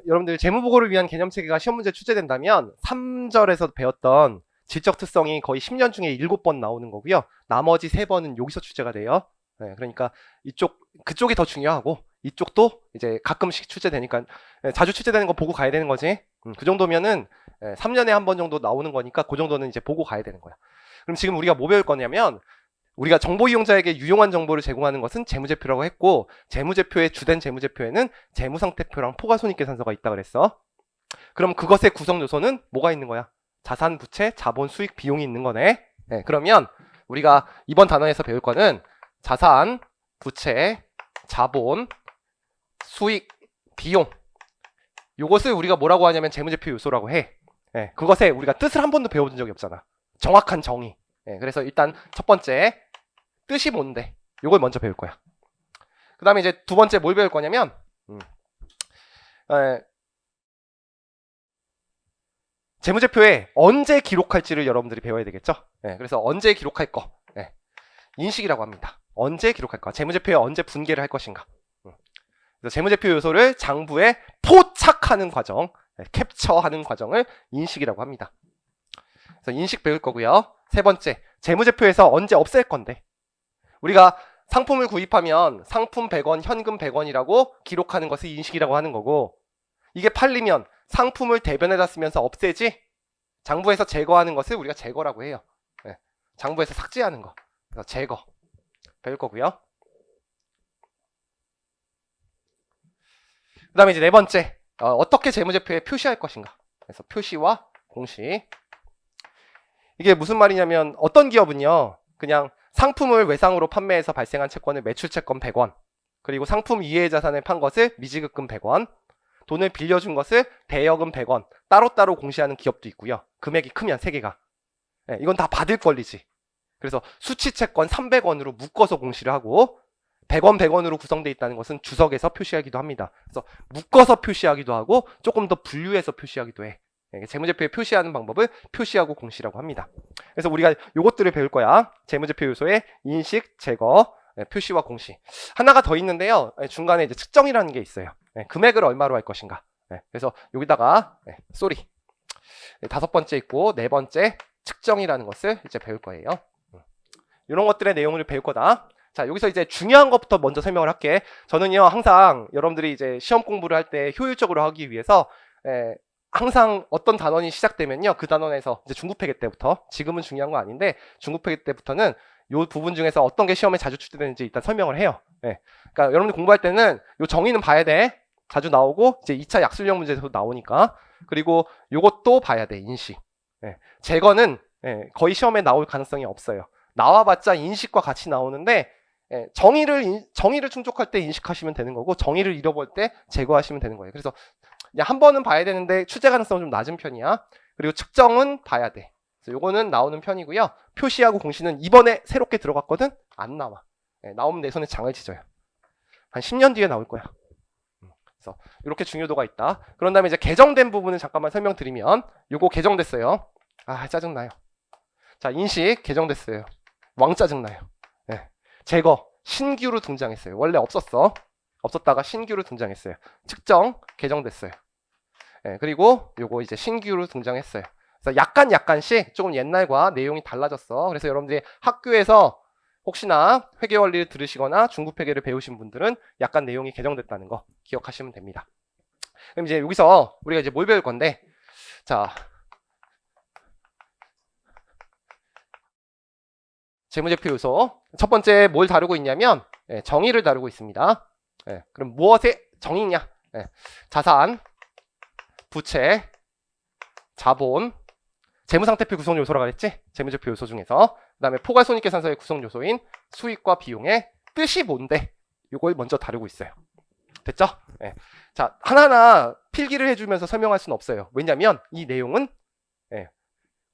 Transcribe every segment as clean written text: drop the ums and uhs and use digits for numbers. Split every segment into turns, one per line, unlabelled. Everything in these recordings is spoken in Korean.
여러분들 재무보고를 위한 개념체계가 시험 문제 출제된다면 3절에서 배웠던 질적 특성이 거의 10년 중에 7번 나오는 거고요. 나머지 3번은 여기서 출제가 돼요. 그러니까 그쪽이 더 중요하고 이쪽도 이제 가끔씩 출제되니까 자주 출제되는 거 보고 가야 되는 거지. 그 정도면은 3년에 한 번 정도 나오는 거니까 그 정도는 이제 보고 가야 되는 거야. 그럼 지금 우리가 뭐 배울 거냐면 우리가 정보 이용자에게 유용한 정보를 제공하는 것은 재무제표라고 했고 재무제표의 주된 재무제표에는 재무상태표랑 포괄손익계산서가 있다 그랬어. 그럼 그것의 구성 요소는 뭐가 있는 거야? 자산, 부채, 자본, 수익, 비용이 있는 거네. 그러면 우리가 이번 단원에서 배울 거는 자산, 부채, 자본, 수익, 비용. 요것을 우리가 뭐라고 하냐면 재무제표 요소라고 해. 그것에 우리가 뜻을 한 번도 배워본 적이 없잖아. 정확한 정의. 그래서 일단 첫 번째 뜻이 뭔데? 요걸 먼저 배울 거야. 그 다음에 이제 두 번째 뭘 배울 거냐면 재무제표에 언제 기록할지를 여러분들이 배워야 되겠죠. 그래서 언제 기록할 거 인식이라고 합니다. 언제 기록할 거, 재무제표에 언제 분계를 할 것인가. 그래서 재무제표 요소를 장부에 포착하는 과정, 캡처하는 과정을 인식이라고 합니다. 그래서 인식 배울 거고요. 세 번째, 재무제표에서 언제 없앨 건데. 우리가 상품을 구입하면 상품 100원, 현금 100원이라고 기록하는 것을 인식이라고 하는 거고, 이게 팔리면 상품을 대변에다 쓰면서 없애지, 장부에서 제거하는 것을 우리가 제거라고 해요. 장부에서 삭제하는 거. 그래서 제거 배울 거고요. 그 다음에 이제 네 번째, 어떻게 재무제표에 표시할 것인가. 그래서 표시와 공시. 이게 무슨 말이냐면 어떤 기업은요, 그냥 상품을 외상으로 판매해서 발생한 채권을 매출채권 100원, 그리고 상품 이외의 자산을 판 것을 미지급금 100원, 돈을 빌려준 것을 대여금 100원 따로따로 공시하는 기업도 있고요. 금액이 크면 3개가. 이건 다 받을 권리지. 그래서 수취채권 300원으로 묶어서 공시를 하고 100원 100원으로 구성되어 있다는 것은 주석에서 표시하기도 합니다. 그래서 묶어서 표시하기도 하고 조금 더 분류해서 표시하기도 해. 재무제표에 표시하는 방법을 표시하고 공시라고 합니다. 그래서 우리가 요것들을 배울 거야. 재무제표 요소의 인식, 제거, 표시와 공시. 하나가 더 있는데요. 중간에 이제 측정이라는 게 있어요. 금액을 얼마로 할 것인가. 그래서 여기다가 쏘리. 다섯 번째 있고 네 번째 측정이라는 것을 이제 배울 거예요. 이런 것들의 내용을 배울 거다. 자, 여기서 이제 중요한 것부터 먼저 설명을 할게. 저는요, 항상 여러분들이 이제 시험 공부를 할 때 효율적으로 하기 위해서 항상 어떤 단원이 시작되면요, 그 단원에서 이제 중급회계 때부터, 지금은 중요한 거 아닌데 중급회계 때부터는 요 부분 중에서 어떤 게 시험에 자주 출제되는지 일단 설명을 해요. 그러니까 여러분들 공부할 때는 요 정의는 봐야 돼. 자주 나오고 이제 2차 약술형 문제에서도 나오니까. 그리고 요것도 봐야 돼. 인식. 제거는 거의 시험에 나올 가능성이 없어요. 나와봤자 인식과 같이 나오는데 정의를 충족할 때 인식하시면 되는 거고 정의를 잃어버릴 때 제거하시면 되는 거예요. 그래서 한 번은 봐야 되는데 출제 가능성은 좀 낮은 편이야. 그리고 측정은 봐야 돼. 그래서 요거는 나오는 편이고요. 표시하고 공시는 이번에 새롭게 들어갔거든? 안 나와. 나오면 내 손에 장을 찢어요. 한 10년 뒤에 나올 거야. 그래서 이렇게 중요도가 있다. 그런 다음에 이제 개정된 부분을 잠깐만 설명드리면 요거 개정됐어요. 아, 짜증나요. 자, 인식 개정됐어요. 왕 짜증나요. 제거 신규로 등장했어요. 원래 없었다가 신규로 등장했어요. 측정 개정됐어요. 그리고 요거 이제 신규로 등장했어요. 그래서 약간씩 조금 옛날과 내용이 달라졌어. 그래서 여러분들이 학교에서 혹시나 회계 원리를 들으시거나 중급 회계를 배우신 분들은 약간 내용이 개정됐다는 거 기억하시면 됩니다. 그럼 이제 여기서 우리가 이제 뭘 배울 건데, 자, 재무제표 요소 첫 번째 뭘 다루고 있냐면 정의를 다루고 있습니다. 그럼 무엇의 정의냐? 자산, 부채, 자본, 재무상태표 구성 요소라고 했지? 재무제표 요소 중에서 그 다음에 포괄손익계산서의 구성 요소인 수익과 비용의 뜻이 뭔데? 이걸 먼저 다루고 있어요. 됐죠? 자, 하나하나 필기를 해주면서 설명할 수는 없어요. 왜냐면 이 내용은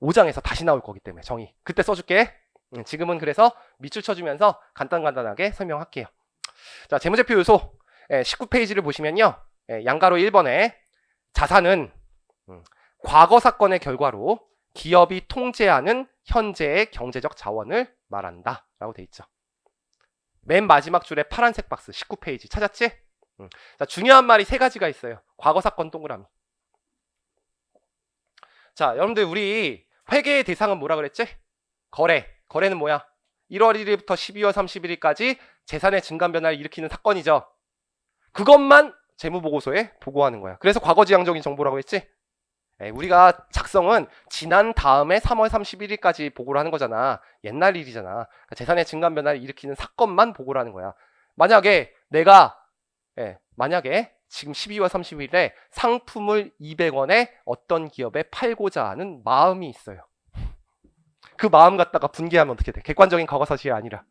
5장에서 다시 나올 거기 때문에 정의 그때 써줄게. 지금은 그래서 밑줄 쳐주면서 간단하게 설명할게요. 자, 재무제표 요소 19페이지를 보시면요. 양가로 1번에 자산은 과거 사건의 결과로 기업이 통제하는 현재의 경제적 자원을 말한다 라고 돼 있죠. 맨 마지막 줄에 파란색 박스 19페이지 찾았지? 자, 중요한 말이 세 가지가 있어요. 과거 사건 동그라미. 자, 여러분들 우리 회계의 대상은 뭐라 그랬지? 거래. 거래는 뭐야? 1월 1일부터 12월 31일까지 재산의 증감 변화를 일으키는 사건이죠. 그것만 재무보고서에 보고하는 거야. 그래서 과거지향적인 정보라고 했지? 우리가 작성은 지난 다음에 3월 31일까지 보고를 하는 거잖아. 옛날 일이잖아. 그러니까 재산의 증감 변화를 일으키는 사건만 보고를 하는 거야. 만약에 내가 만약에 지금 12월 30일에 상품을 200원에 어떤 기업에 팔고자 하는 마음이 있어요. 그 마음 갖다가 분개하면 어떻게 돼? 객관적인 과거 사실이 아니라.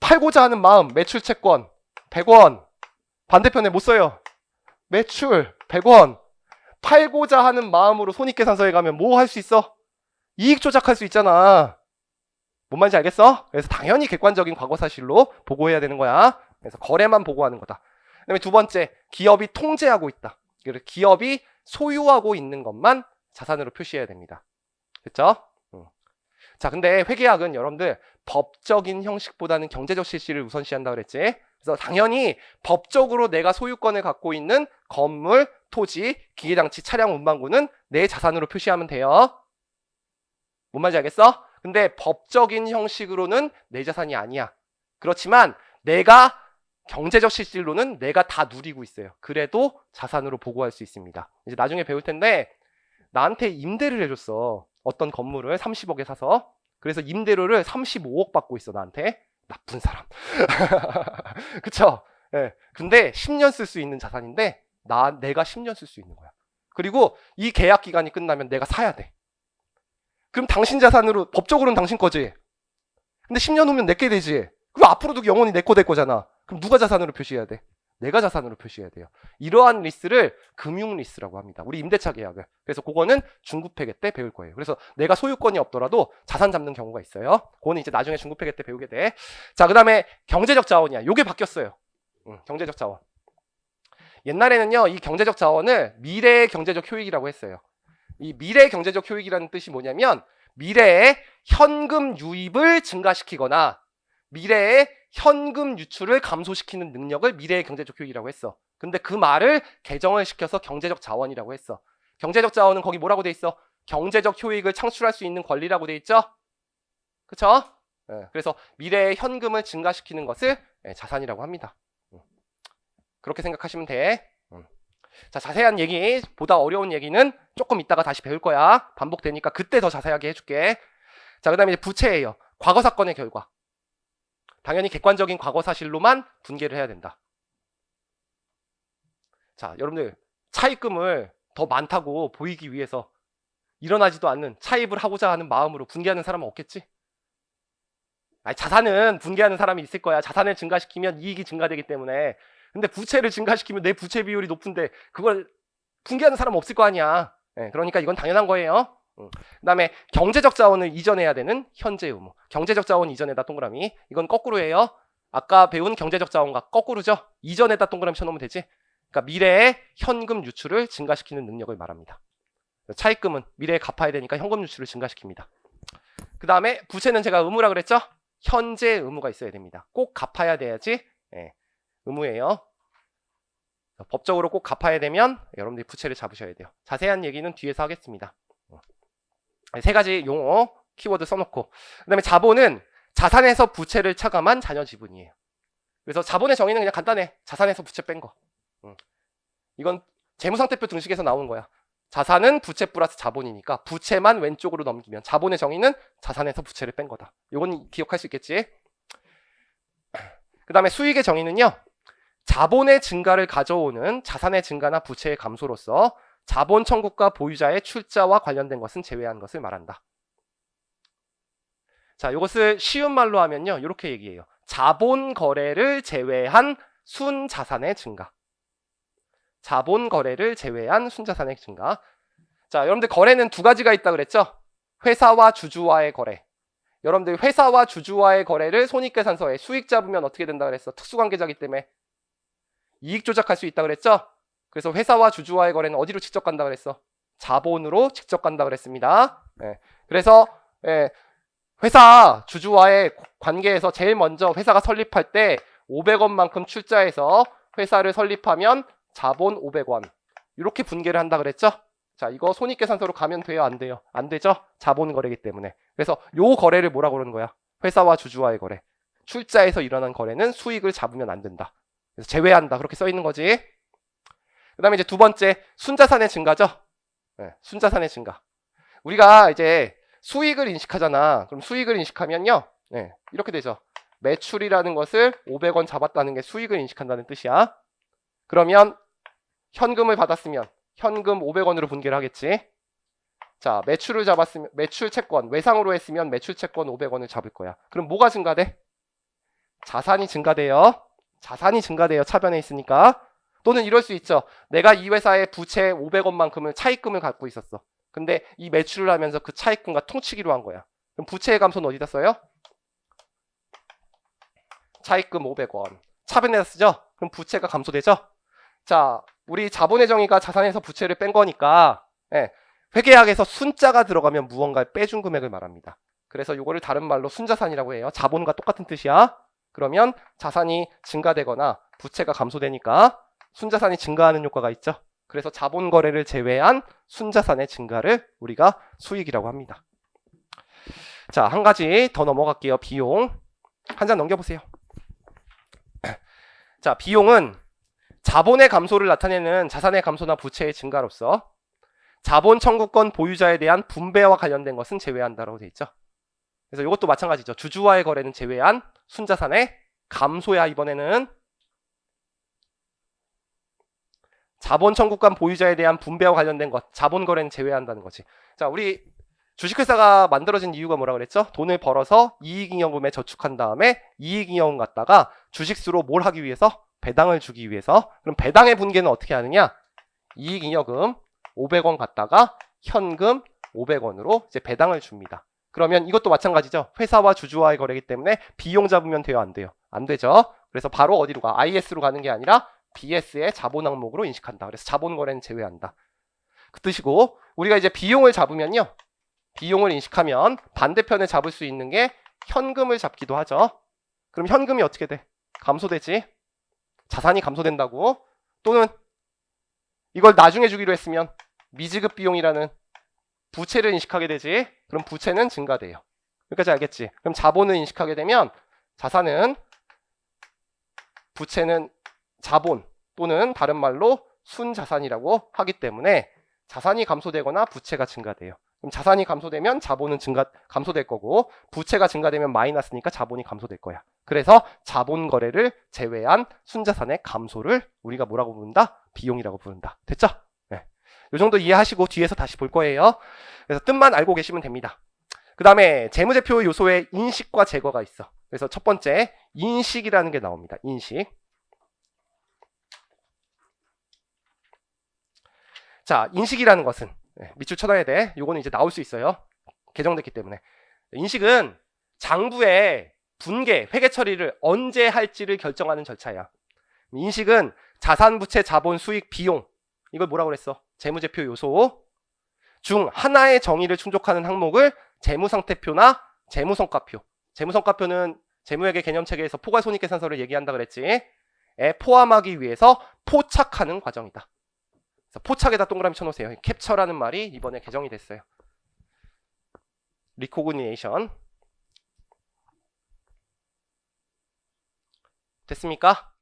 팔고자 하는 마음, 매출 채권 100원. 반대편에 못 써요. 매출 100원. 팔고자 하는 마음으로 손익계산서에 가면 뭐 할 수 있어? 이익 조작할 수 있잖아. 뭔 말인지 알겠어? 그래서 당연히 객관적인 과거 사실로 보고해야 되는 거야. 그래서 거래만 보고하는 거다. 그다음에 두 번째, 기업이 통제하고 있다. 그래서 기업이 소유하고 있는 것만 자산으로 표시해야 됩니다. 됐죠? 자, 근데 회계학은 여러분들 법적인 형식보다는 경제적 실시를 우선시한다 그랬지? 그래서 당연히 법적으로 내가 소유권을 갖고 있는 건물, 토지, 기계장치, 차량, 운반구는 내 자산으로 표시하면 돼요. 뭔 말인지 알겠어? 근데 법적인 형식으로는 내 자산이 아니야. 그렇지만 내가 경제적 실질로는 내가 다 누리고 있어요. 그래도 자산으로 보고할 수 있습니다. 이제 나중에 배울 텐데 나한테 임대를 해줬어. 어떤 건물을 30억에 사서. 그래서 임대료를 35억 받고 있어, 나한테. 나쁜 사람. 그쵸? 예. 근데 10년 쓸 수 있는 자산인데 내가 10년 쓸 수 있는 거야. 그리고 이 계약 기간이 끝나면 내가 사야 돼. 그럼 당신 자산으로, 법적으로는 당신 거지. 근데 10년 후면 내게 되지. 그럼 앞으로도 영원히 내 거 될 거잖아. 그럼 누가 자산으로 표시해야 돼? 내가 자산으로 표시해야 돼요. 이러한 리스를 금융 리스라고 합니다. 우리 임대차 계약을. 그래서 그거는 중급회계 때 배울 거예요. 그래서 내가 소유권이 없더라도 자산 잡는 경우가 있어요. 그거는 이제 나중에 중급회계 때 배우게 돼. 자, 그 다음에 경제적 자원이야. 요게 바뀌었어요. 경제적 자원. 옛날에는요, 이 경제적 자원을 미래의 경제적 효익이라고 했어요. 이 미래의 경제적 효익이라는 뜻이 뭐냐면 미래에 현금 유입을 증가시키거나 미래에 현금 유출을 감소시키는 능력을 미래의 경제적 효익이라고 했어. 근데 그 말을 개정을 시켜서 경제적 자원이라고 했어. 경제적 자원은 거기 뭐라고 돼 있어? 경제적 효익을 창출할 수 있는 권리라고 돼 있죠? 그쵸? 그래서 미래의 현금을 증가시키는 것을 자산이라고 합니다. 그렇게 생각하시면 돼. 자, 자세한 얘기, 보다 어려운 얘기는 조금 이따가 다시 배울 거야. 반복되니까 그때 더 자세하게 해줄게. 자, 그 다음에 이제 부채예요. 과거 사건의 결과. 당연히 객관적인 과거 사실로만 분개를 해야 된다. 자, 여러분들 차입금을 더 많다고 보이기 위해서 일어나지도 않는 차입을 하고자 하는 마음으로 분개하는 사람은 없겠지? 자산은 분개하는 사람이 있을 거야. 자산을 증가시키면 이익이 증가되기 때문에. 근데 부채를 증가시키면 내 부채 비율이 높은데 그걸 분개하는 사람은 없을 거 아니야. 그러니까 이건 당연한 거예요. 그 다음에 경제적 자원을 이전해야 되는 현재 의무. 경제적 자원 이전에다 동그라미. 이건 거꾸로예요. 아까 배운 경제적 자원과 거꾸로죠. 이전에다 동그라미 쳐놓으면 되지. 그러니까 미래에 현금 유출을 증가시키는 능력을 말합니다. 차입금은 미래에 갚아야 되니까 현금 유출을 증가시킵니다. 그 다음에 부채는 제가 의무라 그랬죠. 현재 의무가 있어야 됩니다. 꼭 갚아야 돼야지 의무예요. 법적으로 꼭 갚아야 되면 여러분들이 부채를 잡으셔야 돼요. 자세한 얘기는 뒤에서 하겠습니다. 세 가지 용어, 키워드 써놓고. 그 다음에 자본은 자산에서 부채를 차감한 잔여 지분이에요. 그래서 자본의 정의는 그냥 간단해. 자산에서 부채 뺀 거. 이건 재무상태표 등식에서 나오는 거야. 자산은 부채 플러스 자본이니까 부채만 왼쪽으로 넘기면 자본의 정의는 자산에서 부채를 뺀 거다. 이건 기억할 수 있겠지? 그 다음에 수익의 정의는요. 자본의 증가를 가져오는 자산의 증가나 부채의 감소로서 자본 청구가 보유자의 출자와 관련된 것은 제외한 것을 말한다. 자, 이것을 쉬운 말로 하면요. 이렇게 얘기해요. 자본 거래를 제외한 순자산의 증가. 자본 거래를 제외한 순자산의 증가. 자, 여러분들 거래는 두 가지가 있다 그랬죠? 회사와 주주와의 거래. 여러분들 회사와 주주와의 거래를 손익계산서에 수익 잡으면 어떻게 된다 그랬어? 특수관계자이기 때문에 이익 조작할 수 있다 그랬죠? 그래서 회사와 주주와의 거래는 어디로 직접 간다 그랬어? 자본으로 직접 간다 그랬습니다. 그래서 회사 주주와의 관계에서 제일 먼저 회사가 설립할 때 500원만큼 출자해서 회사를 설립하면 자본 500원. 이렇게 분계를 한다 그랬죠? 자, 이거 손익계산서로 가면 돼요? 안 돼요? 안 되죠? 자본 거래이기 때문에. 그래서 요 거래를 뭐라고 그러는 거야? 회사와 주주와의 거래. 출자에서 일어난 거래는 수익을 잡으면 안 된다. 그래서 제외한다. 그렇게 써 있는 거지. 그 다음에 이제 두 번째, 순자산의 증가죠? 네, 순자산의 증가. 우리가 이제 수익을 인식하잖아. 그럼 수익을 인식하면요. 네, 이렇게 되죠. 매출이라는 것을 500원 잡았다는 게 수익을 인식한다는 뜻이야. 그러면 현금을 받았으면 현금 500원으로 분계를 하겠지. 자, 매출을 잡았으면 매출 채권, 외상으로 했으면 매출 채권 500원을 잡을 거야. 그럼 뭐가 증가돼? 자산이 증가돼요. 자산이 증가돼요. 차변에 있으니까. 또는 이럴 수 있죠. 내가 이 회사의 부채 500원만큼을 차입금을 갖고 있었어. 근데 이 매출을 하면서 그 차입금과 통치기로 한 거야. 그럼 부채의 감소는 어디다 써요? 차입금 500원. 차변에다 쓰죠? 그럼 부채가 감소되죠? 자, 우리 자본의 정의가 자산에서 부채를 뺀 거니까 회계학에서 순자가 들어가면 무언가를 빼준 금액을 말합니다. 그래서 이거를 다른 말로 순자산이라고 해요. 자본과 똑같은 뜻이야. 그러면 자산이 증가되거나 부채가 감소되니까 순자산이 증가하는 효과가 있죠. 그래서 자본 거래를 제외한 순자산의 증가를 우리가 수익이라고 합니다. 자, 한 가지 더 넘어갈게요. 비용. 한 장 넘겨보세요. 자, 비용은 자본의 감소를 나타내는 자산의 감소나 부채의 증가로서 자본 청구권 보유자에 대한 분배와 관련된 것은 제외한다라고 되어 있죠. 그래서 이것도 마찬가지죠. 주주와의 거래는 제외한 순자산의 감소야. 이번에는 자본 청구권 보유자에 대한 분배와 관련된 것, 자본 거래는 제외한다는 거지. 자, 우리 주식회사가 만들어진 이유가 뭐라 그랬죠? 돈을 벌어서 이익잉여금에 저축한 다음에 이익잉여금 갖다가 주식수로 뭘 하기 위해서? 배당을 주기 위해서. 그럼 배당의 분계는 어떻게 하느냐? 이익잉여금 500원 갖다가 현금 500원으로 이제 배당을 줍니다. 그러면 이것도 마찬가지죠. 회사와 주주와의 거래이기 때문에 비용 잡으면 돼요? 안 돼요? 안 되죠. 그래서 바로 어디로 가? IS로 가는 게 아니라 BS의 자본 항목으로 인식한다. 그래서 자본 거래는 제외한다. 그 뜻이고, 우리가 이제 비용을 잡으면요. 비용을 인식하면 반대편에 잡을 수 있는 게 현금을 잡기도 하죠. 그럼 현금이 어떻게 돼? 감소되지. 자산이 감소된다고. 또는 이걸 나중에 주기로 했으면 미지급 비용이라는 부채를 인식하게 되지. 그럼 부채는 증가돼요. 여기까지 알겠지? 그럼 자본을 인식하게 되면 자산은 부채는 자본 또는 다른 말로 순자산이라고 하기 때문에 자산이 감소되거나 부채가 증가돼요. 그럼 자산이 감소되면 자본은 감소될 거고 부채가 증가되면 마이너스니까 자본이 감소될 거야. 그래서 자본 거래를 제외한 순자산의 감소를 우리가 뭐라고 부른다? 비용이라고 부른다. 됐죠? 네. 이 정도 이해하시고 뒤에서 다시 볼 거예요. 그래서 뜻만 알고 계시면 됩니다. 그 다음에 재무제표 요소에 인식과 제거가 있어. 그래서 첫 번째 인식이라는 게 나옵니다. 인식. 자, 인식이라는 것은 밑줄 쳐놔야 돼. 요거는 이제 나올 수 있어요. 개정됐기 때문에. 인식은 장부의 분계, 회계 처리를 언제 할지를 결정하는 절차야. 인식은 자산, 부채, 자본, 수익, 비용. 이걸 뭐라고 그랬어? 재무제표 요소 중 하나의 정의를 충족하는 항목을 재무상태표나 재무성과표. 재무성과표는 재무회계 개념체계에서 포괄손익계산서를 얘기한다 그랬지. 포함하기 위해서 포착하는 과정이다. 포착에다 동그라미 쳐놓으세요. 캡처라는 말이 이번에 개정이 됐어요. 리코그니에이션 됐습니까?